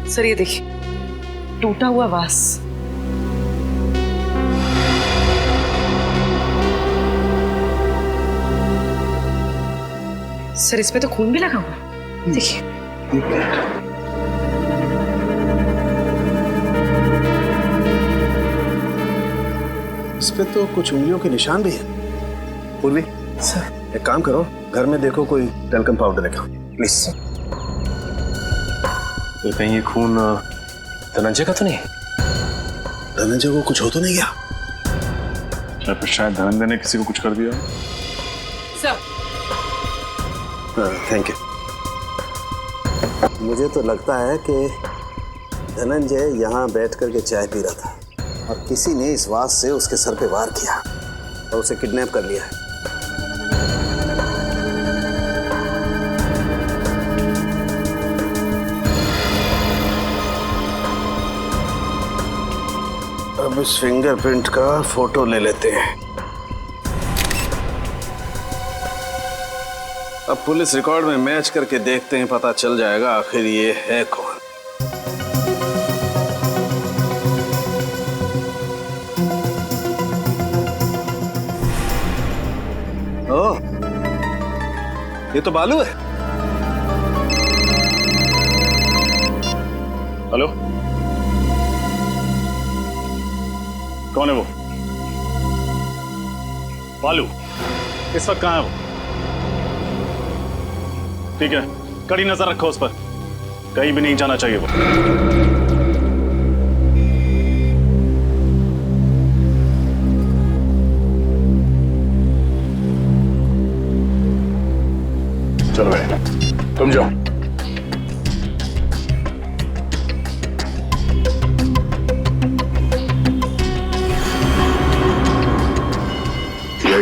सर ये देखिए, टूटा हुआ वास। सर इसमें तो खून भी लगा हुआ, देखिए। इस पे तो कुछ उंगलियों के निशान भी है। पूर्वी सर, एक काम करो, घर में देखो कोई टेल्कम पाउडर रखा, प्लीज। तो कहीं ये खून धनंजय का तो नहीं? धनंजय को कुछ हो तो नहीं गया? क्या फिर शायद धनंजय ने किसी को कुछ कर दिया? Sir, thank you. मुझे तो लगता है कि धनंजय यहाँ बैठ करके चाय पी रहा था और किसी ने इस वास से उसके सर पे वार किया और उसे किडनैप कर लिया है। अब इस फिंगरप्रिंट का फोटो ले लेते हैं। अब पुलिस रिकॉर्ड में मैच करके देखते हैं, पता चल जाएगा आखिर ये है कौन। ओह, ये तो बालू है। हेलो, कौन है वो? बालू इस वक्त कहाँ है वो? ठीक है, कड़ी नजर रखो उस पर, कहीं भी नहीं जाना चाहिए वो। चलो भाई, तुम जाओ।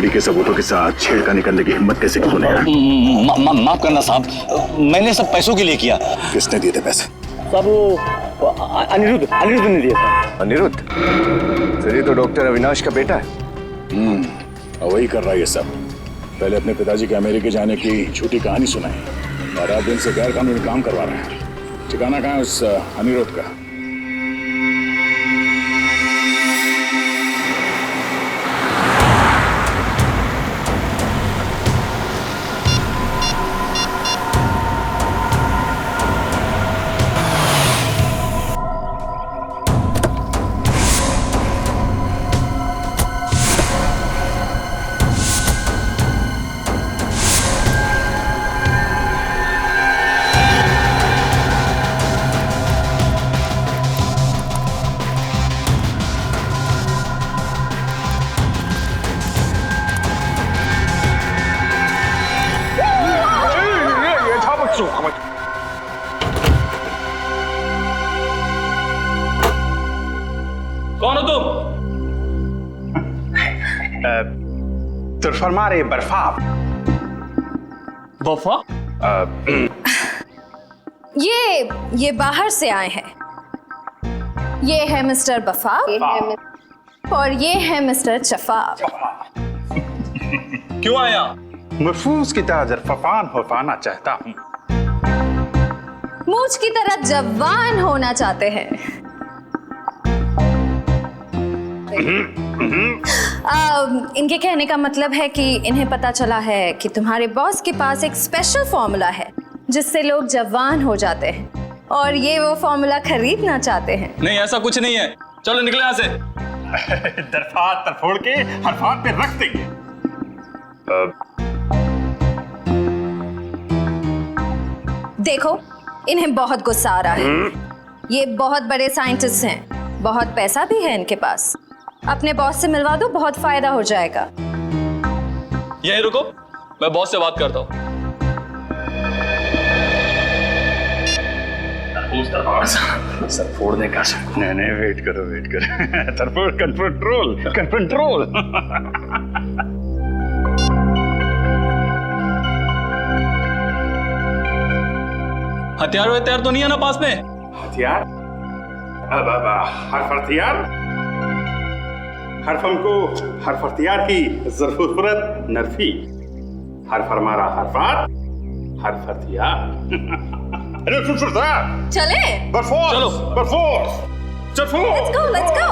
डैडी के सबूतों के साथ छेड़खानी करने की हिम्मत कैसे की तूने? माफ करना साहब, मैंने सब पैसों के लिए किया। किसने दिए थे पैसे? साहब वो अनिरुद्ध ने दिया था। अनिरुद्ध? फिर ये तो डॉक्टर अविनाश का बेटा है। वही कर रहा है ये सब। पहले अपने पिताजी के अमेरिका जाने की झूठी कहानी सुनाई और अब इनसे गैर कानूनी काम करवा रहे हैं। ठिकाना कहाँ है उस अनिरुद्ध का? कौन हो तुम? तुरफरमारे बर्फा। वफा? ये बाहर से आए हैं। ये है मिस्टर बफा और ये है मिस्टर चफाब। क्यों आया? महफूज की तरह जरफान होना चाहता हूँ। मूछ की तरह जवान होना चाहते हैं। इनके कहने का मतलब है कि इन्हें पता चला है कि तुम्हारे बॉस के पास एक स्पेशल फॉर्मूला है जिससे लोग जवान हो जाते हैं और ये वो फॉर्मूला खरीदना चाहते हैं। नहीं, ऐसा कुछ नहीं है। चलो निकले यहाँ से। दरफात तरफोड़ के हरफात पे रख देंगे। देखो, इन्हें बहुत गुस्सा आ रहा है। ये बहुत बड़े साइंटिस्ट हैं, बहुत पैसा भी है इनके पास। अपने बॉस से मिलवा दो, बहुत फायदा हो जाएगा। यहीं रुको, मैं बॉस से बात करता हूँ। सर फोड़ने का। नहीं, वेट करो। तरफोड़ कंट्रोल। हथियार तो नहीं है ना पास में? हथियार? हर्फ हमको हर्फ हथियार की जरूरत नरफी। हर्फ हमारा हरफात, हर्फ हथियार। चले? चलो। Let's go.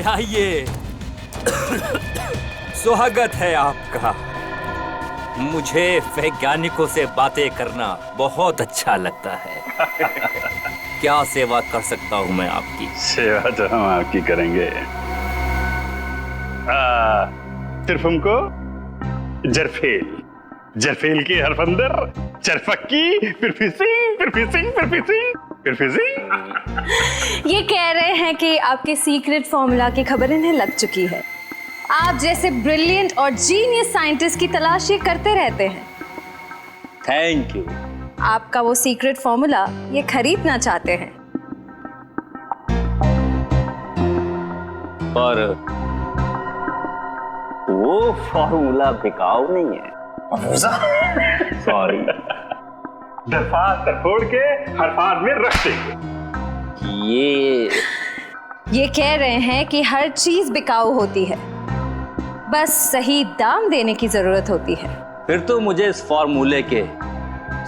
आइए। स्वागत है आपका। मुझे वैज्ञानिकों से बातें करना बहुत अच्छा लगता है। क्या सेवा कर सकता हूँ मैं आपकी? सेवा तो हम आपकी करेंगे। सिर्फ हमको जरफेल की हरफ अंदर, चरफक्की, फिर फिसिंग। ये कह रहे हैं कि आपके सीक्रेट फॉर्मूला की खबर इन्हें लग चुकी है। आप जैसे ब्रिलियंट और जीनियस साइंटिस्ट की तलाश ये करते रहते हैं। Thank you. आपका वो सीक्रेट फॉर्मूला ये खरीदना चाहते हैं। पर वो फॉर्मूला बिकाऊ नहीं है। सॉरी। दरफात तरफोड़ के हरफात में रख देंगे। ये कह रहे हैं कि हर चीज बिकाऊ होती है, बस सही दाम देने की जरूरत होती है। फिर तो मुझे इस फॉर्मूले के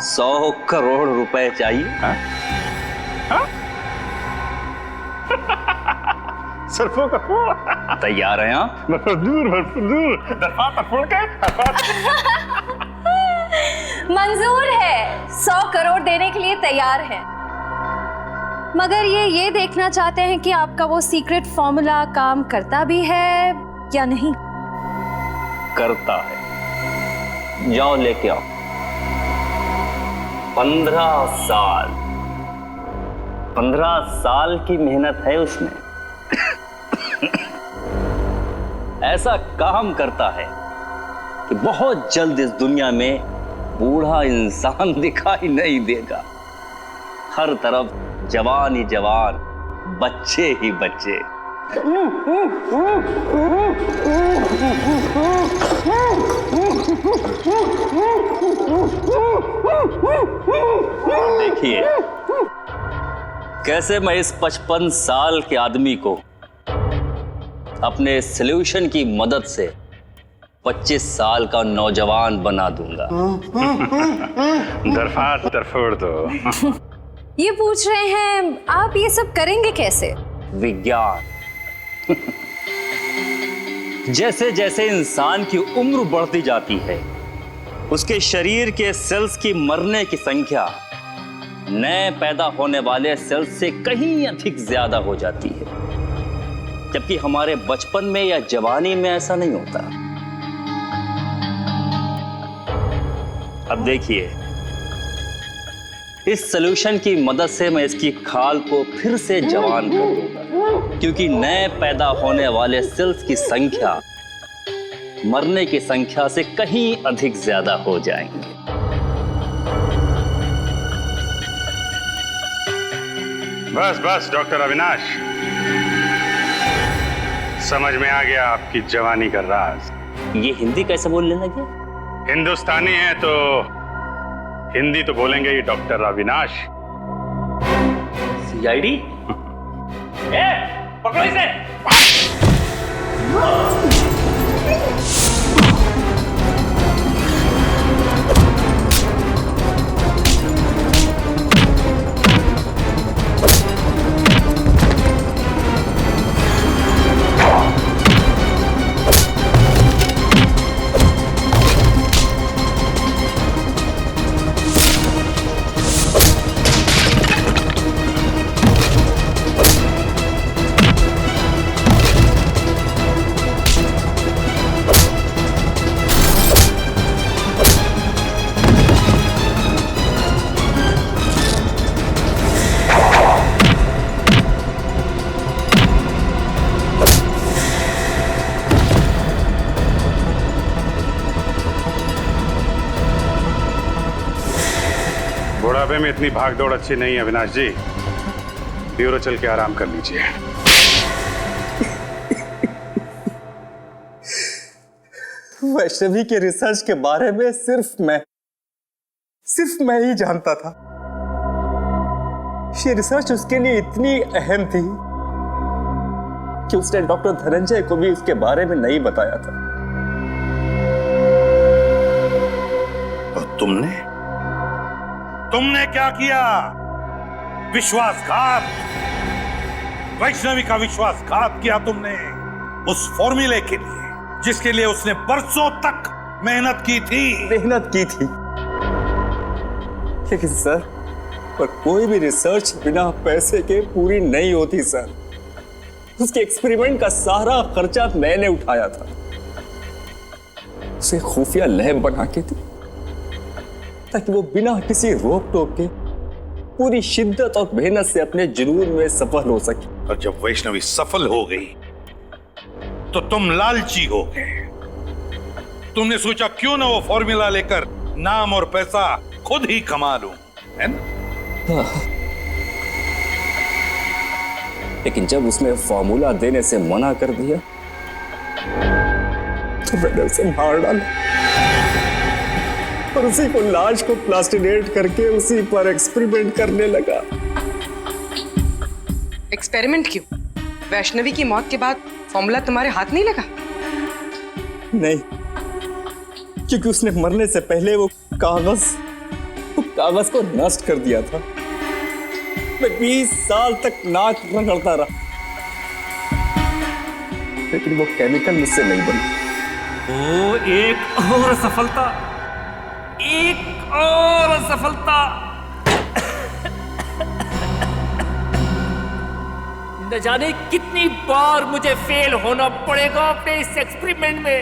100 करोड़ रुपए चाहिए। सरफों का फोड़। तैयार हैं आप? दूर दरफात तरफोड़ के मंजूर है, 100 करोड़ देने के लिए तैयार है। मगर ये देखना चाहते हैं कि आपका वो सीक्रेट फॉर्मूला काम करता भी है या नहीं। करता है। जाओ लेके आओ। 15 साल की मेहनत है उसमें। ऐसा काम करता है कि बहुत जल्द इस दुनिया में बूढ़ा इंसान दिखाई नहीं देगा। हर तरफ जवान ही जवान, बच्चे ही बच्चे। देखिए कैसे मैं इस 55 साल के आदमी को अपने सॉल्यूशन की मदद से 25 साल का नौजवान बना दूंगा। दरफोड़ दो। ये पूछ रहे हैं आप ये सब करेंगे कैसे? विज्ञान। जैसे जैसे इंसान की उम्र बढ़ती जाती है, उसके शरीर के सेल्स की मरने की संख्या नए पैदा होने वाले सेल्स से कहीं अधिक ज्यादा हो जाती है, जबकि हमारे बचपन में या जवानी में ऐसा नहीं होता। अब देखिए, इस सॉल्यूशन की मदद से मैं इसकी खाल को फिर से जवान कर दूंगा, क्योंकि नए पैदा होने वाले सेल्स की संख्या मरने की संख्या से कहीं अधिक ज्यादा हो जाएंगे। बस बस डॉक्टर अविनाश, समझ में आ गया आपकी जवानी का राज। ये हिंदी कैसे बोलने लगे? हिंदुस्तानी है तो हिंदी तो बोलेंगे ही डॉक्टर अविनाश। सीआईडी? पकड़ो इसे। बुढ़ापे में इतनी भागदौड़ अच्छी नहीं है अविनाश जी, ब्यूरो चल के आराम कर लीजिए। वैष्णवी के रिसर्च के बारे में सिर्फ मैं ही जानता था। ये रिसर्च उसके लिए इतनी अहम थी कि उसने डॉक्टर धनंजय को भी उसके बारे में नहीं बताया था। और तुमने क्या किया? विश्वासघात, वैष्णवी का विश्वासघात किया तुमने उस फॉर्मूले के लिए जिसके लिए उसने बरसों तक मेहनत की थी। लेकिन सर, पर कोई भी रिसर्च बिना पैसे के पूरी नहीं होती सर। उसके एक्सपेरिमेंट का सारा खर्चा मैंने उठाया था। उसे खुफिया लैब बना के दी ताकि वो बिना किसी रोक टोक के पूरी शिद्दत और मेहनत से अपने जुनून में सफल हो सके। और जब वैष्णवी सफल हो गई तो तुम लालची हो गए। तुमने सोचा क्यों ना वो फॉर्मूला लेकर नाम और पैसा खुद ही कमा लूं, है ना? लेकिन जब उसने फॉर्मूला देने से मना कर दिया तो मैंने उसे मार डाला और उसी को लाश को प्लास्टिनेट करके उसी पर एक्सपेरिमेंट करने लगा। एक्सपेरिमेंट क्यों? वैष्णवी की मौत के बाद फॉर्मूला तुम्हारे हाथ नहीं लगा? नहीं, क्योंकि उसने मरने से पहले वो कागज को नष्ट कर दिया था। मैं 20 साल तक नाक रगड़ता रहा, लेकिन वो केमिकल मुझसे नहीं बनी। ओ, एक और सफलता, एक और सफलता। न जाने कितनी बार मुझे फेल होना पड़ेगा अपने इस एक्सपेरिमेंट में।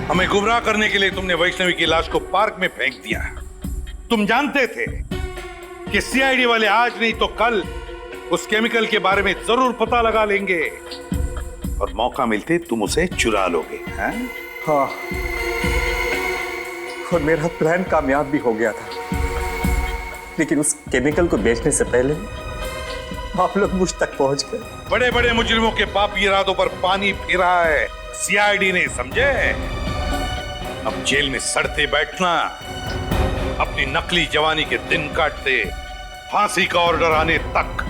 हमें गुमराह करने के लिए तुमने वैष्णवी की लाश को पार्क में फेंक दिया। तुम जानते थे कि सीआईडी वाले आज नहीं तो कल उस केमिकल के बारे में जरूर पता लगा लेंगे। और मौका मिलते तुम उसे चुरा लोगे, हैं? हाँ, और मेरा प्लान कामयाब भी हो गया था, लेकिन उस केमिकल को बेचने से पहले आप लोग मुझ तक पहुंच गए। बड़े बड़े मुजरिमों के पापी इरादों पर पानी फिरा है सीआईडी ने, समझे? अब जेल में सड़ते बैठना, अपनी नकली जवानी के दिन काटते, फांसी का ऑर्डर आने तक